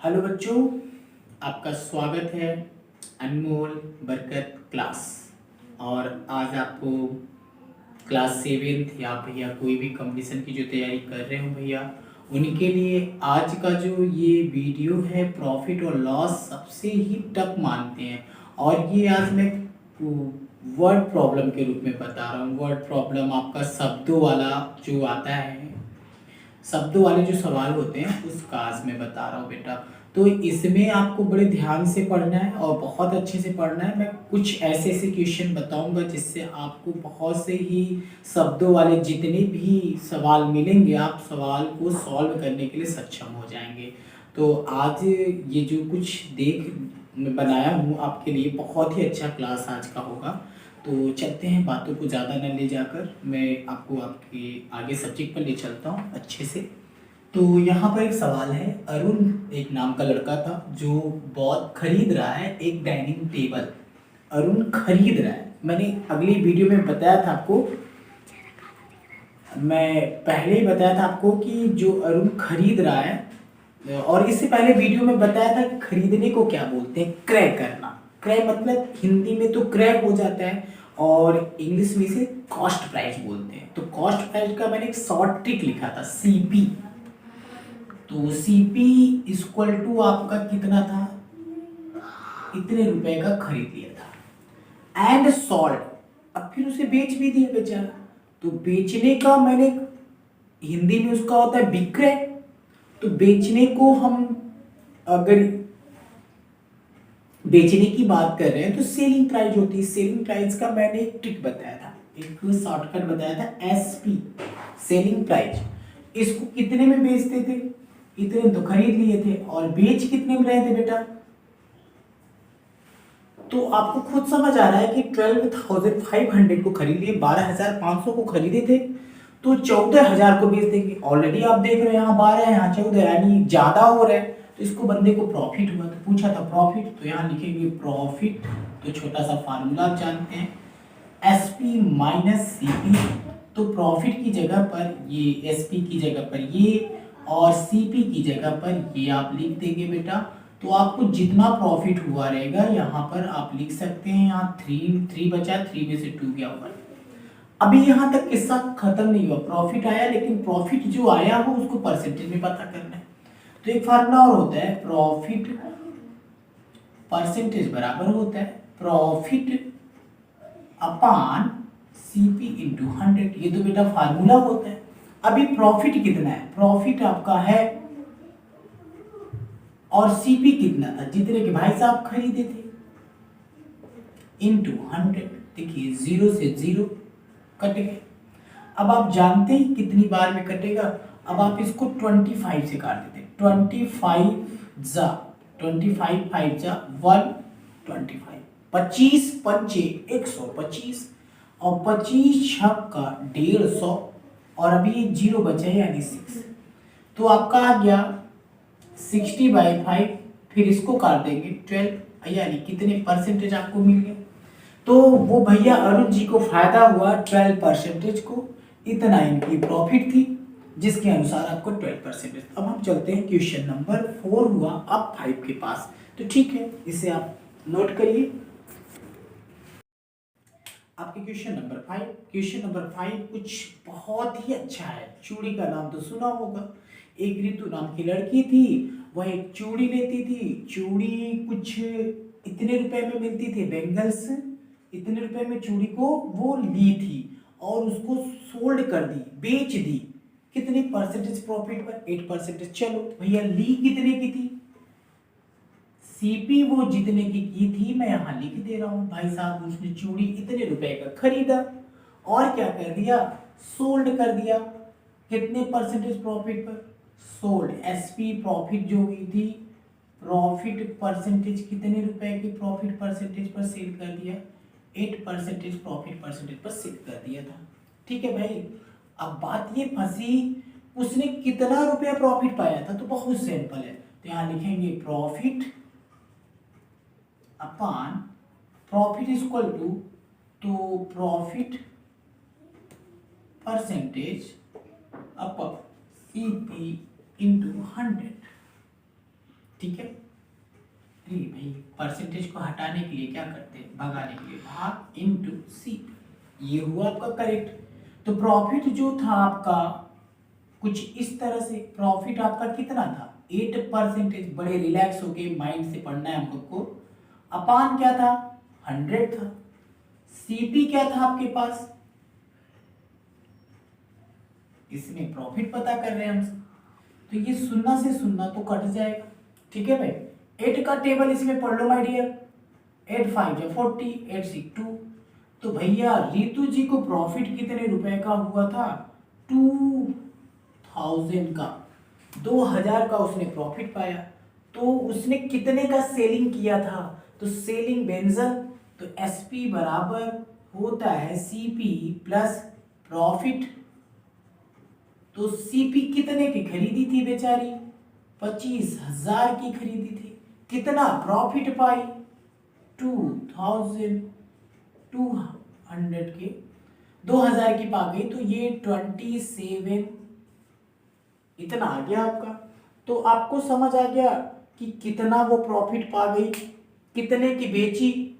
Hello बच्चों, आपका स्वागत है अनमोल बरकत क्लास। और आज आपको क्लास सेवेंथ या भैया कोई भी कंपटीशन की जो तैयारी कर रहे हो भैया, उनके लिए आज का जो ये वीडियो है प्रॉफिट और लॉस सबसे ही टफ मानते हैं। और ये आज मैं वर्ड प्रॉब्लम के रूप में बता रहा हूँ। वर्ड प्रॉब्लम आपका शब्दों वाला जो आता है, शब्दों वाले जो सवाल होते हैं उसका आज मैं बता रहा हूँ बेटा। तो इसमें आपको बड़े ध्यान से पढ़ना है और बहुत अच्छे से पढ़ना है। मैं कुछ ऐसे ऐसे क्वेश्चन बताऊंगा जिससे आपको बहुत से ही शब्दों वाले जितने भी सवाल मिलेंगे आप सवाल को सॉल्व करने के लिए सक्षम हो जाएंगे। तो आज ये जो कुछ मैं बनाया हूँ आपके लिए बहुत ही अच्छा क्लास आज का होगा। तो चलते हैं, बातों को ज़्यादा न ले जाकर मैं आपको आपके आगे सब्जेक्ट पर ले चलता हूँ अच्छे से। तो यहाँ पर एक सवाल है, अरुण एक नाम का लड़का था जो बहुत खरीद रहा है एक डाइनिंग टेबल। अरुण खरीद रहा है, मैंने अगली वीडियो में बताया था आपको, मैं पहले ही बताया था आपको कि जो अरुण खरीद रहा है, और इससे पहले वीडियो में बताया था खरीदने को क्या बोलते हैं, क्रय करना। क्रय मतलब हिंदी में तो क्रय हो जाता है और इंग्लिश में इसे कॉस्ट प्राइस बोलते हैं। तो कॉस्ट प्राइस का मैंने एक शॉर्ट ट्रिक लिखा था, सीपी। तो सीपी इक्वल टू आपका कितना था, इतने रुपए का खरीद लिया था एंड सॉल्ड। अब फिर उसे बेच भी दिया बेचारा। तो बेचने का मैंने, हिंदी में उसका होता है विक्रय। तो बेचने को हम अगर बेचने की बात कर रहे हैं तो सेलिंग प्राइस होती है। सेलिंग प्राइस का मैंने एक ट्रिक बताया था, एक शॉर्टकट बताया था, एसपी सेलिंग प्राइस। इसको कितने में बेचते थे, इतने तो खरीद लिए थे, और बेच कितने में रहे थे बेटा। तो आपको खुद समझ आ रहा है कि 12,500 को खरीद लिए, 12,500 को खरीदे थे तो 14,000 को बेच देंगे। ऑलरेडी आप देख रहे हैं यहाँ 12 है, यहाँ 14, यानी ज्यादा हो रहा है। तो इसको बंदे को प्रॉफिट हुआ, तो पूछा था प्रॉफिट, तो यहाँ लिखेंगे प्रॉफिट। तो छोटा सा फार्मूला आप जानते हैं, एसपी माइनस सीपी। तो प्रॉफिट की जगह पर ये, एसपी की जगह पर ये, और सीपी की जगह पर ये आप लिख देंगे बेटा। तो आपको जितना प्रॉफिट हुआ रहेगा यहाँ पर आप लिख सकते हैं, यहाँ 3 बचा, 3 में से 2 गया ऊपर। अभी यहाँ तक किस्सा खत्म नहीं हुआ, प्रॉफिट आया, लेकिन प्रॉफिट जो आया हो उसको परसेंटेज में पता करना है। तो एक फार्मूला और होता है, प्रॉफिट परसेंटेज बराबर होता है प्रॉफिट अपान सीपी इंटू 100। ये तो बेटा फार्मूला होता है। अभी प्रॉफिट कितना है, प्रॉफिट आपका है, और सीपी कितना था, जितने के भाई साहब खरीदे थे, इंटू 100। देखिए 0 से 0 कट गए। अब आप जानते हैं कितनी बार में कटेगा। अब आप इसको 25 से काट देते, 25 5 जा 125, 25 पंचे 125, और 25 छक्का 150, और अभी 0 बचा है यानी 6। तो आपका आ गया 60/5। फिर इसको काट देंगे 12, यानी कितने परसेंटेज आपको मिल गए। तो वो भैया अरुण जी को फायदा हुआ 12% को, इतना इनकी प्रॉफिट थी जिसके अनुसार आपको 12%। अब हम चलते हैं क्वेश्चन नंबर 4 हुआ अब 5 के पास। तो ठीक है, इसे आप नोट करिए। आपके क्वेश्चन नंबर 5, क्वेश्चन नंबर 5 कुछ बहुत ही अच्छा है। चूड़ी का नाम तो सुना होगा। एक ऋतु नाम की लड़की थी, वह एक चूड़ी लेती थी। चूड़ी कुछ इतने रुपए में मिलती थी, बेंगल्स इतने रुपए में चूड़ी को वो ली थी और उसको सोल्ड कर दी, बेच दी। कितने परसेंटेज प्रॉफिट पर, 8%। चलो भैया ली कितने की थी, सीपी वो जितने की थी मैं यहां लिख दे रहा हूं। भाई साहब उसने चूड़ी इतने रुपए का खरीदा और क्या कर दिया, सोल्ड कर दिया। कितने परसेंटेज प्रॉफिट पर, सोल्ड। एसपी प्रॉफिट जो हुई थी, प्रॉफिट परसेंटेज कितने रुपए की प्रॉफिट परसेंटेज पर सेल कर दिया, 8% प्रॉफिट परसेंटेज पर सेल कर दिया था। ठीक है भाई, अब बात ये फंसी उसने कितना रुपया प्रॉफिट पाया था। तो बहुत सिंपल है, तो यहां लिखेंगे profit upon profit equal to, तो profit percentage upon CP into 100। ठीक है। अरे भाई परसेंटेज को हटाने के लिए क्या करते हैं, भगाने के लिए भाग इनटू सीपी, ये हुआ आपका करेक्ट। तो प्रॉफिट जो था आपका कुछ इस तरह से, प्रॉफिट आपका कितना था 8%, बड़े रिलैक्स होके माइंड से पढ़ना है हम लोग को। अपान क्या था 100 था। सीपी क्या था आपके पास, इसमें प्रॉफिट पता कर रहे हैं हम, तो ये सुनना से सुनना तो कट जाएगा। ठीक है भाई, 8 का टेबल इसमें पढ़ लो माय डियर, 8 5 जा 40, 8 6 2। तो भैया रितु जी को प्रॉफिट कितने रुपए का हुआ था, 2000 का, 2000 का उसने प्रॉफिट पाया। तो उसने कितने का सेलिंग किया था, तो सेलिंग बेंजन, तो एसपी बराबर होता है सीपी प्लस प्रॉफिट। तो सीपी कितने की खरीदी थी बेचारी, 25,000 की खरीदी थी। कितना प्रॉफिट पाई, 2200 के, 2000 की पा गई, तो ये 27 इतना आ गया आपका। तो आपको समझ आ गया कि कितना वो प्रॉफिट पा गई, कितने की बेची।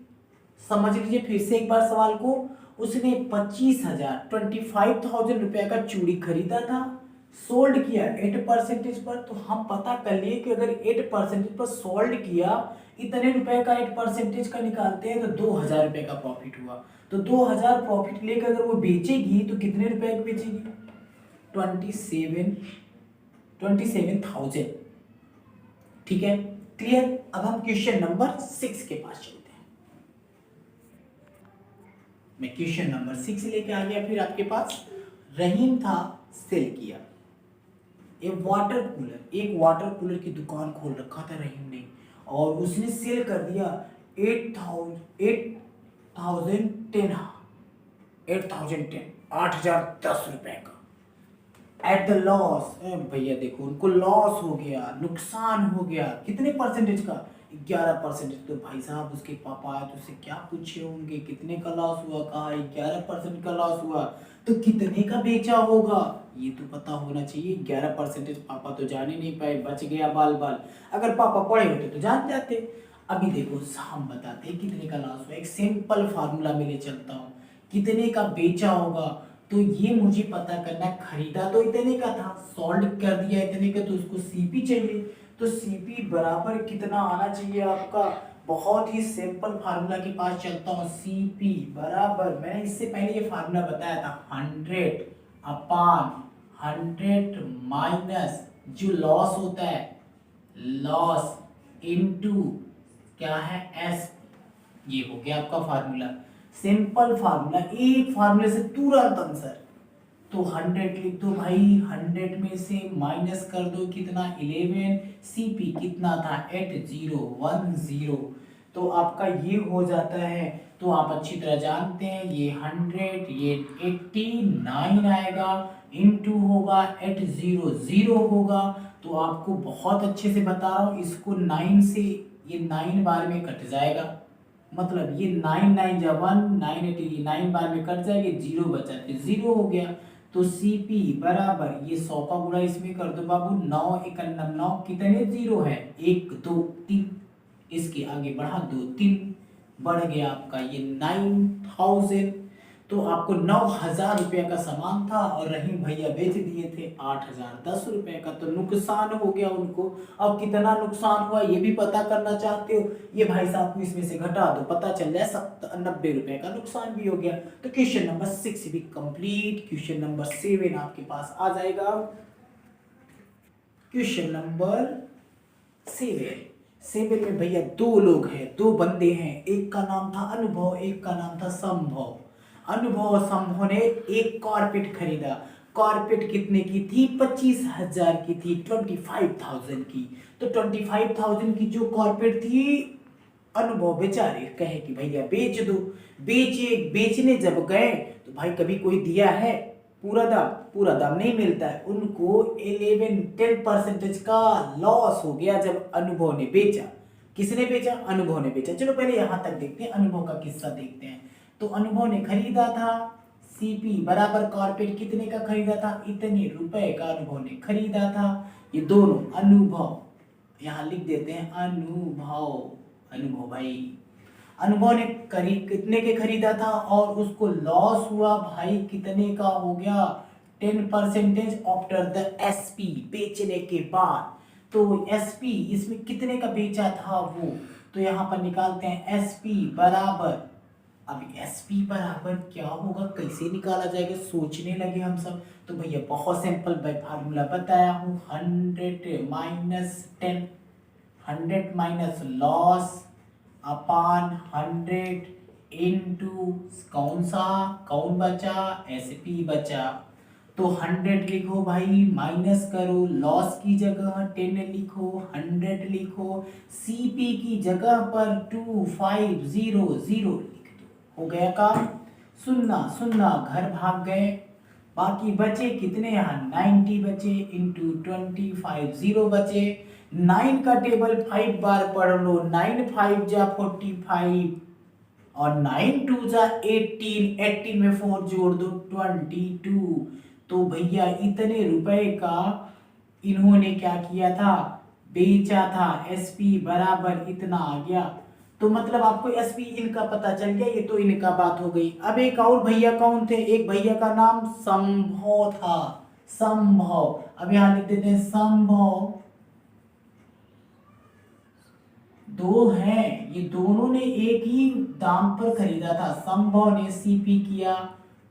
समझ लीजिए फिर से एक बार सवाल को, उसने 25,000 रुपए का चूड़ी खरीदा था, सोल्ड किया 8% पर। तो हम पता कर लिए कि अगर 8% पर सोल्ड किया, इतने रुपए का 8% का निकालते हैं तो 2000 रुपए का प्रॉफिट हुआ। तो 2000 प्रॉफिट लेकर अगर वो बेचेगी तो कितने रुपए की बेचेगी, 27,000। ठीक है, क्लियर। अब हम क्वेश्चन नंबर 6 के पास चलते हैं। मैं क्वेश्चन नंबर 6 लेके आ गया फिर आपके पास। रहीम था, सेल किया एक वाटर कूलर की दुकान खोल रखा था रहीम ने, और उसने सेल कर दिया 8,010 रुपए का एट द लॉस। भैया देखो उनको लॉस हो गया, नुकसान हो गया, कितने परसेंटेज का, 11%। तो भाई साहब उसके पापा आए तो उससे क्या पूछे होंगे कितने का लॉस हुआ, कहा 11% का लॉस हुआ, तो कितने का बेचा होगा ये तो पता होना चाहिए। 11%, पापा तो जान ही नहीं पाए, बच गया बाल बाल। अगर पापा पढ़े होते तो जान जाते। अभी देखो हम बताते हैं कितने का लॉस हुआ, एक सिंपल फार्मूला में ले चलता हूँ, कितने का बेचा होगा। तो ये मुझे पता करना, खरीदा तो इतने का था, सोल्ड कर दिया इतने का, तो उसको सीपी चाहिए। तो सीपी बराबर कितना आना चाहिए आपका, बहुत ही सिंपल फार्मूला के पास चलता हूँ। सीपी बराबर, मैंने इससे पहले ये फार्मूला बताया था, 100/100 माइनस जो लॉस होता है, लॉस इनटू क्या है एस। ये हो गया आपका फार्मूला, सिंपल फार्मूला, एक फार्मूले से तुरंत आंसर। तो 100 लिख दो भाई, 100 में से माइनस कर दो कितना 11, सीपी कितना था 8010, तो आपका ये हो जाता है। तो आप अच्छी तरह जानते हैं ये 100, ये 89 आएगा, इनटू होगा 800 होगा। तो आपको बहुत अच्छे से बता रहा हूँ, इसको 9 से, ये 9 बार में कट जाएगा, मतलब ये 9 9 जा 1, 9 8 ये 9 बार में कट जाएगी, 0 बचा तो 0 हो गया। तो सीपी बराबर, ये 100 का गुणा इसमें कर दो बाबू, 9 1 9 कितने 0 है, 1 2 3, इसके आगे बढ़ा 2 3, बढ़ गया आपका ये 9000। तो आपको 9000 रुपये का सामान था और रहीम भैया बेच दिए थे 8010 रुपये का, तो नुकसान हो गया उनको। अब कितना नुकसान हुआ ये भी पता करना चाहते हो, ये भाई साहब को इसमें से घटा दो, पता चल जाए 90 रुपये का नुकसान भी हो गया। तो क्वेश्चन नंबर 6 भी कंप्लीट। क्वेश्चन नंबर 7 आपके पास आ जाएगा। क्वेश्चन नंबर 7 में भैया दो लोग हैं, दो बंदे हैं, एक का नाम था अनुभव, एक का नाम था संभव। अनुभव और संभव ने एक कारपेट खरीदा। कारपेट कितने की थी, 25,000 की थी, 25,000 की। तो 25,000 की जो कारपेट थी, अनुभव बेचारे कहे कि भैया बेच दो। बेचने जब गए तो भाई कभी कोई दिया है पूरा दाम नहीं मिलता है उनको, 10% का लॉस हो गया जब अनुभव ने बेचा। किसने बेचा, अनुभव ने बेचा। चलो पहले यहां तक देखते हैं, अनुभव का किस्सा देखते हैं। तो अनुभव ने खरीदा था, सीपी बराबर कारपेट कितने का खरीदा था, इतने रुपए का अनुभव ने खरीदा था। ये दोनों अनुभव, यहाँ लिख देते हैं अनुभव। अनुभव भाई, अनुभव ने कितने के खरीदा था और उसको लॉस हुआ भाई कितने का हो गया, 10% आफ्टर द एसपी, बेचने के बाद। तो एसपी इसमें कितने का बेचा था वो, तो यहाँ पर निकालते हैं एसपी बराबर, अब एसपी बराबर क्या होगा, कैसे निकाला जाएगा, सोचने लगे हम सब। तो भैया बहुत सिंपल भाई फार्मूला बताया हूँ, 100 माइनस 10, 100 माइनस लॉस अपान 100 इंटू कौन सा, कौन बचा, एसपी बचा। तो 100 लिखो भाई, माइनस करो, लॉस की जगह 10 लिखो, 100 लिखो, सीपी की जगह पर 2500 लिख दो, हो गया काम। सुनना सुनना घर भाग गए, बाकी बचे कितने, यहाँ 90 बचे, इंटू 25 बचे। 9 का टेबल 5 बार पढ़ लो, 9 5 जा 45 और 9 2 जा 18, 18 में 4 जोड़ दो 22। तो भैया इतने रुपए का इन्होंने क्या किया था, बेचा था, एसपी बराबर इतना आ गया। तो मतलब आपको एसपी इनका पता चल गया, ये तो इनका बात हो गई। अब एक और भैया कौन थे, एक भैया का नाम संभव था, संभव। अब यहां लिख देते हैं संभव, दो हैं, ये दोनों ने एक ही दाम पर खरीदा था। संभव ने सीपी किया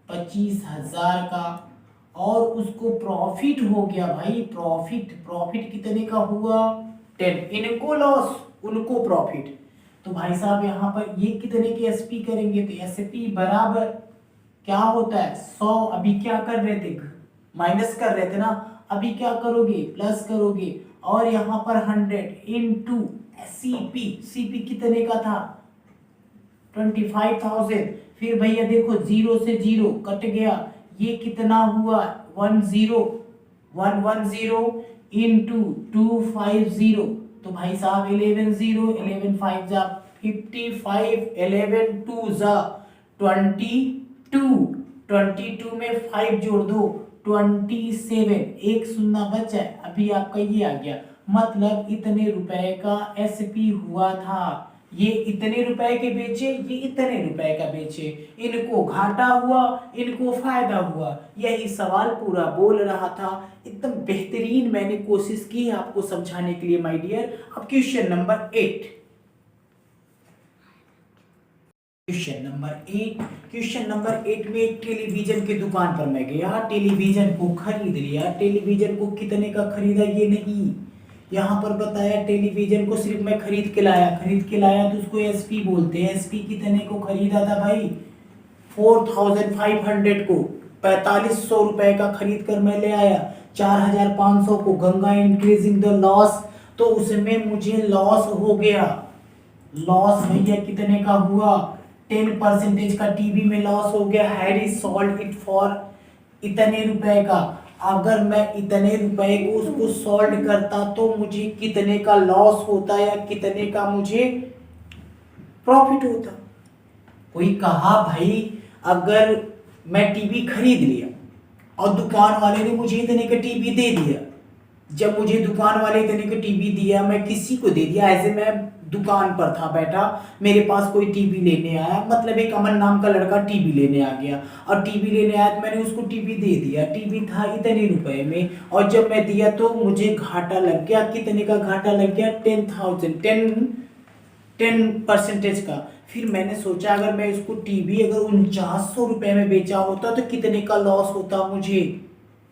25,000 का और उसको प्रॉफिट हो गया भाई, प्रॉफिट, प्रॉफिट कितने का हुआ 10, इनको लॉस उनको प्रॉफिट। तो भाई साहब यहाँ पर ये कितने के एसपी करेंगे, तो एसपी बराबर क्या होता है 100, अभी क्या कर रहे थे, माइनस कर रहे थे ना, अभी क्या करोगे, प्लस करोगे, और यहाँ पर 100 इंटू सीपी, सीपी कितने का था 25,000। फिर भैया देखो 0 से 0 कट गया, ये कितना हुआ 110 इंटू 250। तो भाई साहब 11 0, 11 5 जा 55, 11 2 जा 22, 22 में 5 जोड़ दो 27, एक शून्य बचा है, अभी आपका ये आ गया। मतलब इतने रुपए का एसपी हुआ था, ये इतने रुपए के बेचे, ये इतने रुपए का बेचे, इनको घाटा हुआ, इनको फायदा हुआ, यही सवाल पूरा बोल रहा था। एकदम बेहतरीन मैंने कोशिश की आपको समझाने के लिए माय डियर। अब क्वेश्चन नंबर 8, क्वेश्चन नंबर 8 में एक टेलीविजन की दुकान पर मैं गया, टेलीविजन को खरीद लिया। टेलीविजन को कितने का खरीदा ये नहीं, यहाँ पर बताया टेलीविजन को सिर्फ मैं खरीद के लाया तो उसको एसपी बोलते हैं। एसपी कितने को खरीदा था भाई 4,500 को, 4500 रुपए का खरीद कर मैं ले आया, 4,500 को गंगा इंक्रीजिंग द लॉस, तो उसमें मुझे लॉस हो गया। लॉस भैया कितने का हुआ 10% का टीवी में लॉस हो गया। हैरी सोल्ड इट फॉर इतने रुपए का, अगर मैं इतने रुपए को उसको सोल्ड करता तो मुझे कितने का लॉस होता या कितने का मुझे प्रॉफिट होता। कोई कहा भाई अगर मैं टीवी खरीद लिया और दुकान वाले ने मुझे इतने का टीवी दे दिया, जब मुझे दुकान वाले इतने का टीवी दिया, मैं किसी को दे दिया, ऐसे मैं दुकान पर था बैठा, मेरे पास कोई टीवी लेने आया, मतलब एक अमन नाम का लड़का टीवी लेने आ गया, और टीवी लेने आया तो मैंने उसको टीवी दे दिया, टीवी था इतने रुपए में, और जब मैं दिया तो मुझे घाटा लग गया। कितने का घाटा लग गया 10% का। फिर मैंने सोचा अगर मैं इसको टीवी अगर 4900 रुपए में बेचा होता तो कितने का लॉस होता मुझे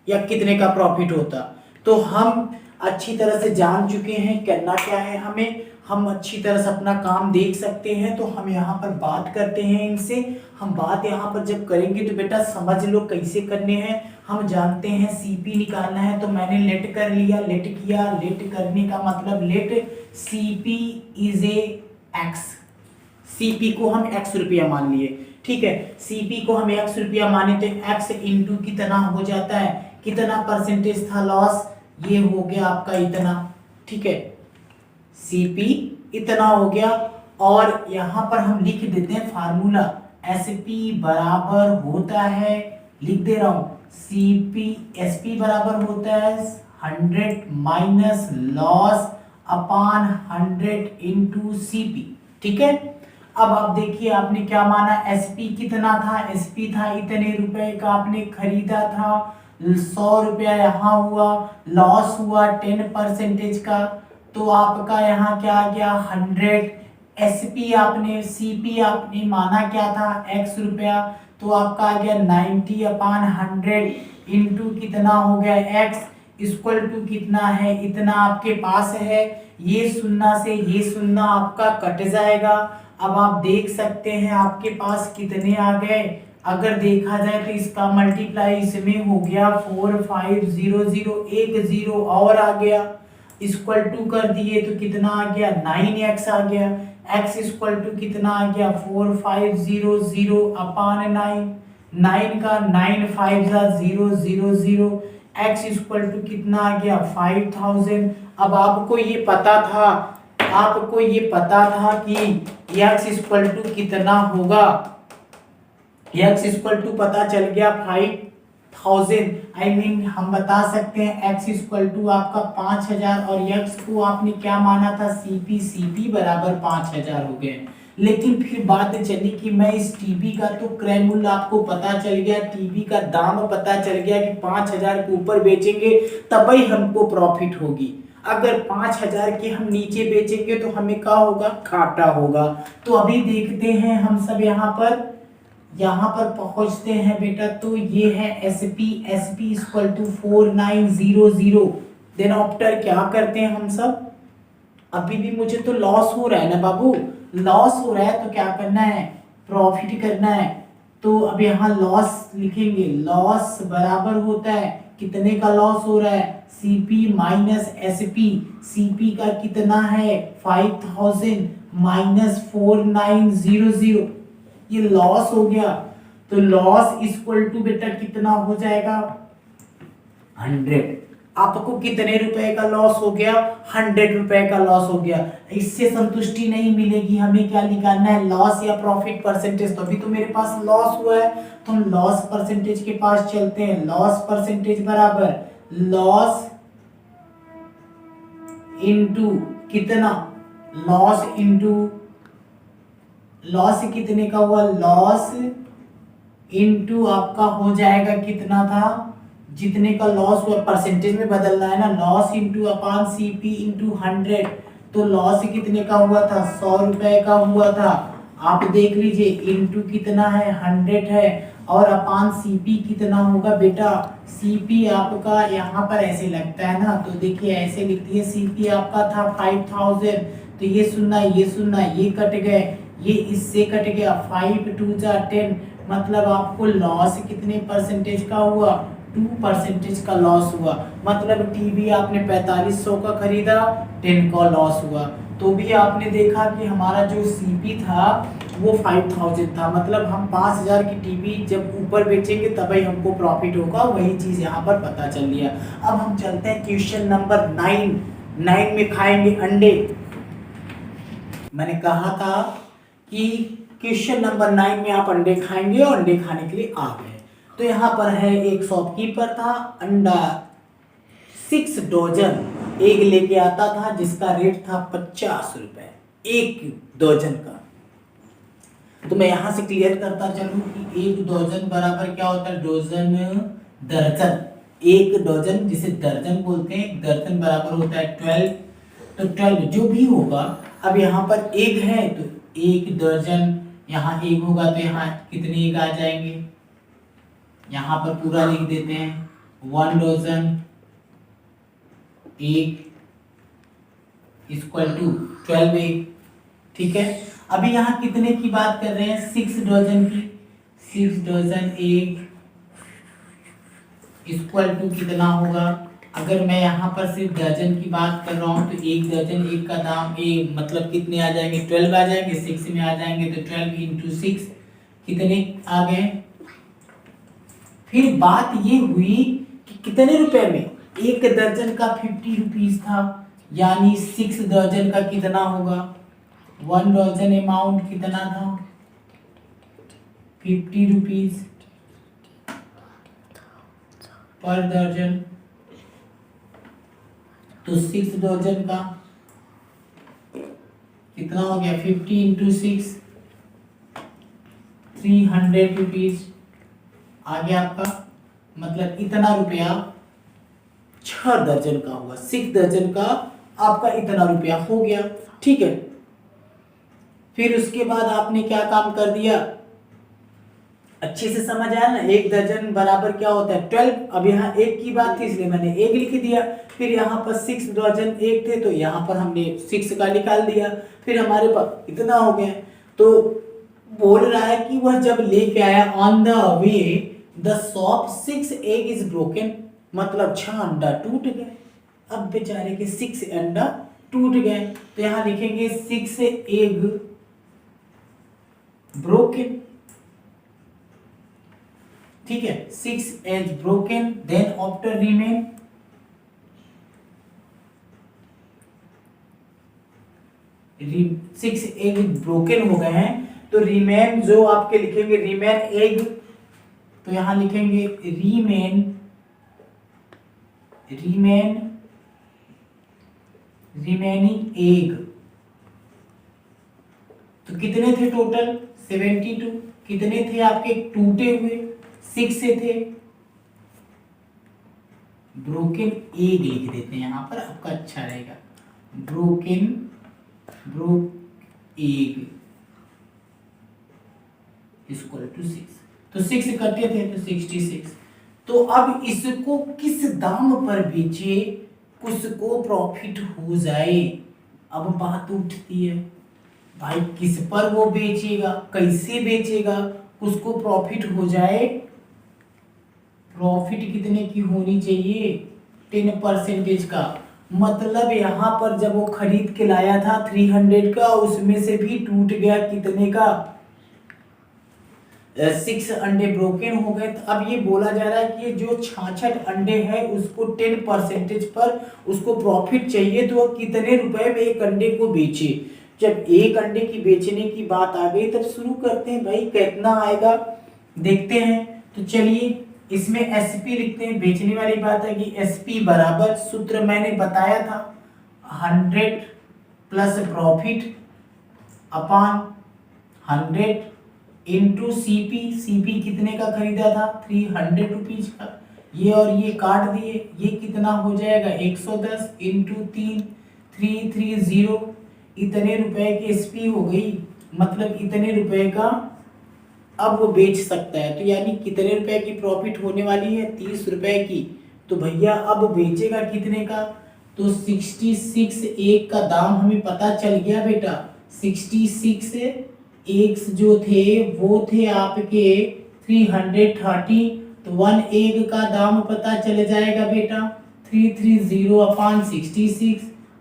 या कितने का प्रॉफिट होता। तो हम अच्छी तरह से जान चुके हैं करना क्या है हमें, हम अच्छी तरह से अपना काम देख सकते हैं। तो हम यहाँ पर बात करते हैं इनसे, हम बात यहाँ पर जब करेंगे तो बेटा समझ लो कैसे करने हैं। हम जानते हैं सीपी निकालना है, तो मैंने लेट कर लिया, लेट किया, लेट करने का मतलब let CP is a x, CP को हम x रुपया मान लिए, ठीक है, सीपी को हम x रुपया माने तो x इंटू कितना हो जाता है, कितना परसेंटेज था लॉस, ये हो गया आपका इतना, ठीक है, सीपी इतना हो गया। और यहाँ पर हम लिख देते हैं फार्मूला, एसपी बराबर होता है, लिख दे रहा हूँ, सीपी एसपी बराबर होता है 100 minus loss upon 100 into CP। ठीक है, अब आप देखिए आपने क्या माना, SP कितना था, SP था इतने रुपए का, आपने खरीदा था, 100 रुपया यहाँ हुआ, लॉस हुआ 10% का, तो आपका यहाँ क्या आ गया 100। SP आपने, CP आपने माना क्या था X रुपया, तो आपका आ गया 90 अपॉन 100 इंटू कितना हो गया X इक्वल टू कितना है, इतना आपके पास है। ये शून्य से ये शून्य आपका कट जाएगा। अब आप देख सकते हैं आपके पास कितने आ गए, अगर देखा जाए तो इसका मल्टीप्लाई इसमें हो गया 4500, एक जीरो और आ गया, इक्वल टू कर दिए तो कितना आ गया 9x आ गया, x इक्वल टू कितना आ गया 4500 अपान 9, 9 का 9 5 0 0 0, x इक्वल टू कितना आ गया 5000। अब आपको ये पता था, आपको ये पता था कि x इक्वल टू कितना होगा, x इक्वल टू पता चल गया 5000। आई मीन हम बता सकते हैं x इक्वल टू आपका 5000 और x को आपने क्या माना था CP बराबर 5000 हो गए। लेकिन फिर बात चली कि मैं इस टीवी का तो क्रय मूल्य आपको पता चल गया, टीवी का दाम पता चल गया कि 5000 के ऊपर बेचेंगे तभी हमको प्रॉफिट होगी, अगर 5000 के हम नीचे बेचेंगे तो हमें क्या होगा, घाटा होगा। तो अभी देखते हैं हम सब यहाँ पर पहुंचते हैं बेटा, तो ये है SP equal to 4900। Then after क्या करते हैं हम सब, अभी भी मुझे तो लॉस हो रहा है ना बाबू, लॉस हो रहा है तो क्या करना है, प्रॉफिट करना है। तो अब यहाँ लॉस लिखेंगे, लॉस बराबर होता है कितने का लॉस हो रहा है, CP माइनस SP। CP का कितना है 5000 माइनस 4900, ये लॉस हो गया। तो लॉस इक्वल टू बेटा कितना हो जाएगा 100। आपको कितने रुपए का लॉस हो गया, 100 रुपए का लॉस हो गया। इससे संतुष्टि नहीं मिलेगी, हमें क्या निकालना है, लॉस या प्रॉफिट परसेंटेज। तो अभी तो मेरे पास लॉस हुआ है तो हम लॉस परसेंटेज के पास चलते हैं। लॉस परसेंटेज बराबर लॉस इनटू कितना, लॉस इनटू लॉस कितने का हुआ, लॉस इनटू आपका हो जाएगा कितना था, जितने का लॉस हुआ परसेंटेज में बदलना है ना, loss into upon CP into 100। तो लॉस कितने का हुआ था, 100 रुपए का हुआ था। आप देख लीजिए इनटू कितना है 100 है, और अपॉन CP कितना होगा बेटा, CP आपका यहाँ पर ऐसे लगता है ना, तो देखिए ऐसे लिखती है, CP आपका था 5000, तो ये सुनना ये कट गए, ये इससे कट गया, 5 2 10, मतलब आपको लॉस कितने परसेंटेज का हुआ, 2% का लॉस हुआ। मतलब टीवी आपने 4500 का खरीदा, 10 का लॉस हुआ। तो भी आपने देखा कि हमारा जो CP था वो 5000 था, मतलब हम 5000 की टीवी जब ऊपर बेचेंगे तभी हमको प्रॉफिट होगा, वही चीज यहाँ पर पता चल लिया। अब हम चलते हैं क्वेश्चन नंबर 9 में खाएंगे अंडे। मैंने कहा था कि क्वेश्चन नंबर 9 में आप अंडे खाएंगे और अंडे खाने के लिए आ गए। तो यहाँ पर है, एक शॉपकीपर था, अंडा 6 डजन एग लेके आता था, जिसका रेट था 50 रुपए एक डजन का। तो मैं यहाँ से क्लियर करता चलूं कि एक डजन बराबर क्या होता है, डजन दर्जन, एक डजन जिसे दर्जन बोलते हैं, दर्जन बराबर होता है 12। तो 12 जो भी होगा, अब यहाँ पर एग है तो एक दर्जन, यहाँ एग होगा तो यहाँ कितने एग आ जाएंगे, यहाँ पर पूरा लिख देते हैं 1 dozen egg equal to 12 egg. ठीक है, अभी यहाँ कितने की बात कर रहे हैं, 6 डजन की, 6 डजन एग इक्वल टू कितना होगा, अगर मैं यहाँ पर सिर्फ दर्जन की बात कर रहा हूँ तो एक दर्जन एक का दाम मतलब कितने आ जाएंगे, 12 आ जाएंगे, 6 में आ जाएंगे तो 12 इंटू 6 कितने आ गए। फिर बात ये हुई कि कितने रुपए में, एक दर्जन का 50 रुपीज था, यानी 6 दर्जन का कितना होगा, 1 डजन अमाउंट कितना था 50 रुपीज पर दर्जन, तो 6 डजन का कितना हो गया 50 इंटू 6 300 रुपीज आ गया आपका, मतलब इतना रुपया 6 दर्जन का हुआ, 6 दर्जन का आपका इतना रुपया हो गया। ठीक है, फिर उसके बाद आपने क्या काम कर दिया, अच्छे से समझ आया ना, 1 दर्जन बराबर क्या होता है 12। अब यहाँ एक की बात थी इसलिए मैंने एक लिख दिया, फिर यहाँ पर 6 दर्जन एक थे तो यहाँ पर हमने 6 का निकाल दिया, फिर हमारे पास इतना हो गया। तो बोल रहा है कि वह जब लेके आया on the way the shop 6 egg is broken, मतलब 6 अंडा टूट गए। अब बेचारे के 6 अंडा टूट गए, तो यहाँ लिखेंगे 6 एग ब्रोकन। ठीक है, 6 egg broken, then after remain 6 egg broken हो गए हैं, तो रिमेन जो आपके लिखेंगे रिमेन एग, तो यहां लिखेंगे रिमेनिंग एग। तो कितने थे टोटल 72, कितने थे आपके टूटे हुए 6 से थे, ब्रोकन एग लिख देते हैं यहां पर, आपका अच्छा रहेगा, ब्रोक एग इक्वल टू 6। तो 6 कटे थे तो 66। तो अब इसको किस दाम पर बेचे उसको प्रॉफिट हो जाए। अब बात उठती है भाई किस पर वो बेचेगा, कैसे बेचेगा, उसको प्रॉफिट हो जाए। प्रॉफिट कितने की होनी चाहिए 10% का, मतलब यहाँ पर जब वो खरीद के लाया था 300 का, उसमें से भी टूट गया कितने का 6 अंडे ब्रोकन हो गए। तो अब ये बोला जा रहा है कि जो 66 अंडे हैं उसको 10% पर उसको प्रॉफिट चाहिए, तो वो कितने रुपए में एक अंडे को बेचे। जब एक अंडे की बेचने की बात आ गई तब शुरू करते हैं भाई कितना आएगा देखते हैं। तो चलिए इसमें एसपी लिखते हैं, बेचने वाली बात है कि एसपी बराबर सूत्र मैंने बताया था 100 plus profit upon 100 into CP. CP कितने का खरीदा था 300 रुपीज का, ये और ये काट दिए, ये कितना हो जाएगा 110 इंटू 330, इतने रुपए की एसपी हो गई, मतलब इतने रुपए का अब वो बेच सकता है। तो यानी कितने रुपए की प्रॉफिट होने वाली है 30 रुपए की। तो भैया अब बेचेगा कितने का, तो 66 एक का दाम हमें पता चल गया बेटा। 66 एग्स जो थे वो थे आपके 330, तो 1 एग का दाम पता चल जाएगा बेटा 330 अपॉन 66।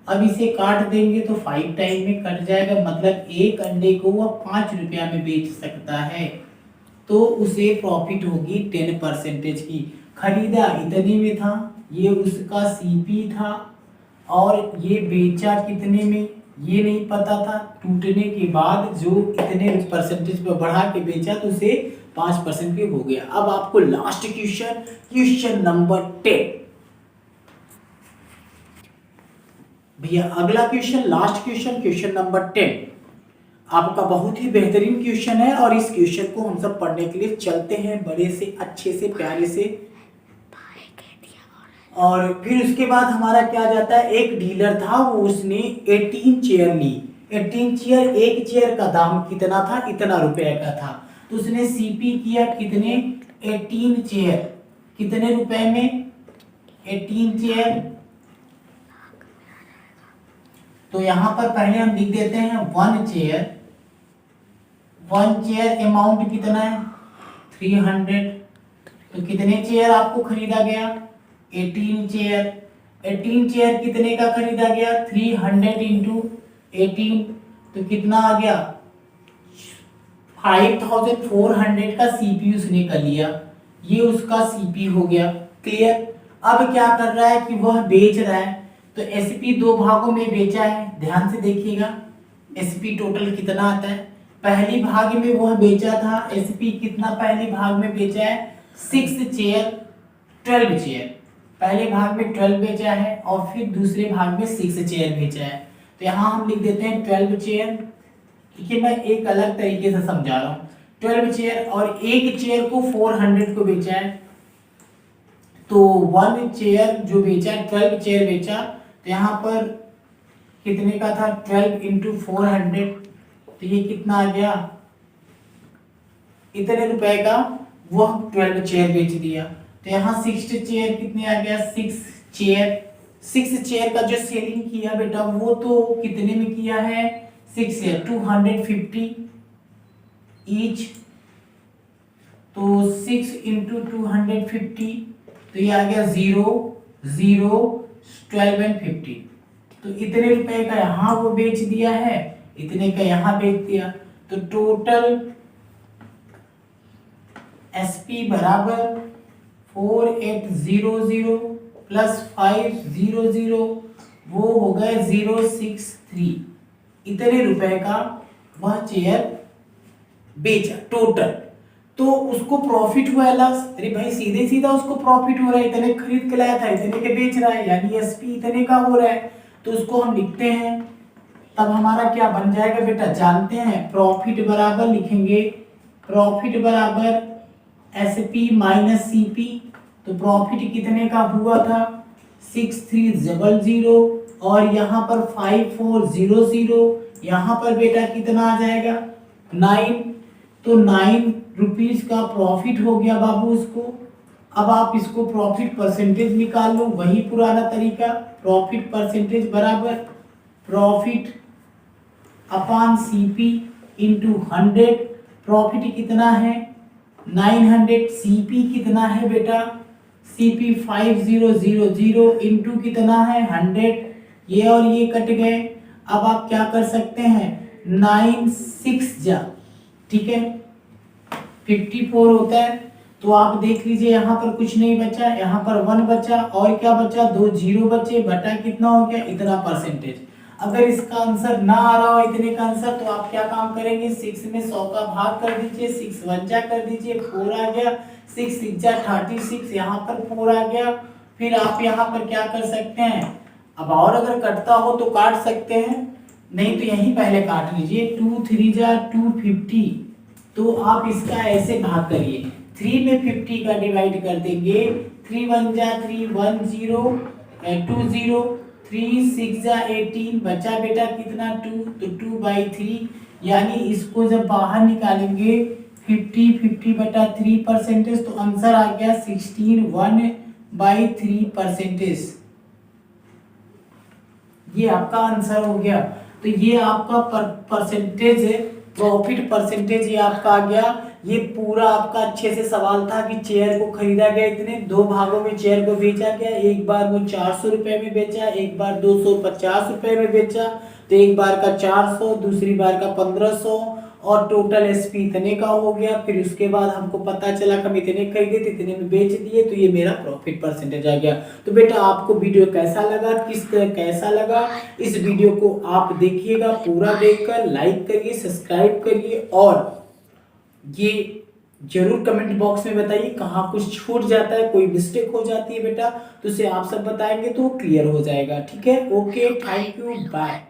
अब इसे काट देंगे तो 5 टाइम में कट जाएगा, मतलब एक अंडे को वह 5 रुपया में बेच सकता है, तो उसे प्रॉफिट होगी 10% की। खरीदा इतने में था, ये उसका सीपी था, और ये बेचा कितने में ये नहीं पता था, टूटने के बाद जो इतने परसेंटेज पर बढ़ा के बेचा तो उसे 5% भी हो गया। अब आपको लास्ट क्वेश्चन नंबर 10 भैया, अगला क्वेश्चन लास्ट क्वेश्चन नंबर 10 आपका बहुत ही बेहतरीन क्वेश्चन है, और इस क्वेश्चन को हम सब पढ़ने के लिए चलते हैं बड़े से अच्छे से प्यारे से। और फिर उसके बाद हमारा क्या जाता है, एक डीलर था वो उसने 18 चेयर ली। 18 चेयर, एक चेयर का दाम कितना था, इतना रुपए का था, तो उसने सीपी किया कितने 18 चेयर, कितने रुपए में 18 चेयर। तो यहां पर पहले हम लिख देते हैं 1 चेयर, 1 चेयर अमाउंट कितना है 300, तो कितने चेयर आपको खरीदा गया 18 चेयर। 18 चेयर कितने का खरीदा गया 300 इंटू 18, तो कितना आ गया 5400 का सीपी उसने कर लिया, ये उसका सीपी हो गया। क्लियर। अब क्या कर रहा है कि वह बेच रहा है, तो एसपी 2 भागों में बेचा है, ध्यान से देखिएगा एसपी टोटल कितना आता है। पहली भाग में वह बेचा था एसपी कितना, पहले भाग में बेचा है 6 चेयर 12 चेयर, पहले भाग में 12 बेचा है और फिर दूसरे भाग में 6 चेयर बेचा है। तो यहाँ हम लिख देते हैं 12 चेयर। ठीक है, मैं एक अलग तरीके से समझा रहा हूँ। 12 चेयर और एक चेयर को 400 को बेचा है, तो 1 चेयर जो बेचा है 12 चेयर बेचा, तो यहाँ पर कितने का था 12 इंटू 400, तो ये कितना आ गया, इतने रुपए का वो 12 चेयर बेच दिया। तो यहाँ 6 चेयर कितने आ गया, 6 चेयर का जो सेलिंग किया बेटा वो तो कितने में किया है, 6 चेयर 250 ईच, तो 6 इंटू 250, तो ये आ गया 0 0 12 एंड 50, तो इतने रुपए का यहाँ वो बेच दिया है, इतने का यहाँ बेच दिया। तो टोटल एसपी बराबर 4800 प्लस 500 वो हो गए 063, इतने रुपए का वह चेयर बेचा टोटल। तो उसको प्रॉफिट हुआ लॉस, अरे भाई सीधे सीधा उसको प्रॉफिट हो रहा है, इतने खरीद के लाया था इतने के बेच रहा है, यानी एसपी इतने का हो रहा है। तो उसको हम लिखते हैं, तब हमारा क्या बन जाएगा बेटा, जानते हैं प्रॉफिट बराबर लिखेंगे, प्रॉफिट बराबर एसपी माइनस सीपी। तो प्रॉफिट कितने का हुआ था 6300 और यहाँ पर 5400, यहाँ पर बेटा कितना आ जाएगा 9, तो 9 रुपीज का प्रॉफिट हो गया बाबू उसको। अब आप इसको प्रॉफिट परसेंटेज निकाल लो, वही पुराना तरीका, प्रॉफिट परसेंटेज बराबर profit upon CP into 100। Profit कितना है 900, सीपी कितना है बेटा, सीपी 5000 इंटू कितना है 100, ये और ये कट गए। अब आप क्या कर सकते हैं 9 6 जा, ठीक है 54 होता है, तो आप देख लीजिए यहाँ पर कुछ नहीं बचा, यहाँ पर 1 बचा और क्या बचा 2 0 बचे, बटा कितना हो गया इतना परसेंटेज। अगर इसका आंसर ना आ रहा हो इतने का आंसर, तो आप क्या काम करेंगे 6 में 100 का भाग कर दीजिए, 6 1 जा कर दीजिए 4 आ गया, 6 6 जा 36, यहाँ पर 4 आ गया। फिर आप यहाँ पर क्या कर सकते हैं, अब और अगर कटता हो तो काट सकते हैं, नहीं तो यहीं पहले काट लीजिए, 2 3 जा 250, तो आप इसका ऐसे भाग करिए, 3 में 50 का डिवाइड कर देंगे, 3 1 जा 3 1 0 2 0, 3 6 जा 18, बचा बेटा कितना 2, तो 2/3, यानी इसको जब बाहर निकालेंगे 50 50 बटा 3 परसेंटेज, तो आंसर आ गया 16 1/3 परसेंटेज, ये आपका आंसर हो गया। तो ये आपका परसेंटेज है, प्रॉफिट परसेंटेज ये आपका आ गया। ये पूरा आपका अच्छे से सवाल था कि चेयर को खरीदा गया, इतने 2 भागों में चेयर को बेचा गया, एक बार वो 400 रुपए में बेचा, एक बार 250 रुपए में बेचा, तो एक बार का 400, दूसरी बार का 1500 और टोटल एसपी इतने का हो गया। फिर उसके बाद हमको पता चला कि हम इतने खरीदे थे इतने में बेच दिए, तो ये मेरा प्रॉफिट परसेंटेज आ गया। तो बेटा आपको वीडियो कैसा लगा, किस तरह कैसा लगा, इस वीडियो को आप देखिएगा, पूरा देखकर लाइक करिए, सब्सक्राइब करिए और ये जरूर कमेंट बॉक्स में बताइए कहाँ कुछ छूट जाता है, कोई मिस्टेक हो जाती है बेटा, तो उसे आप सब बताएंगे तो क्लियर हो जाएगा। ठीक है, ओके, थैंक यू, बाय।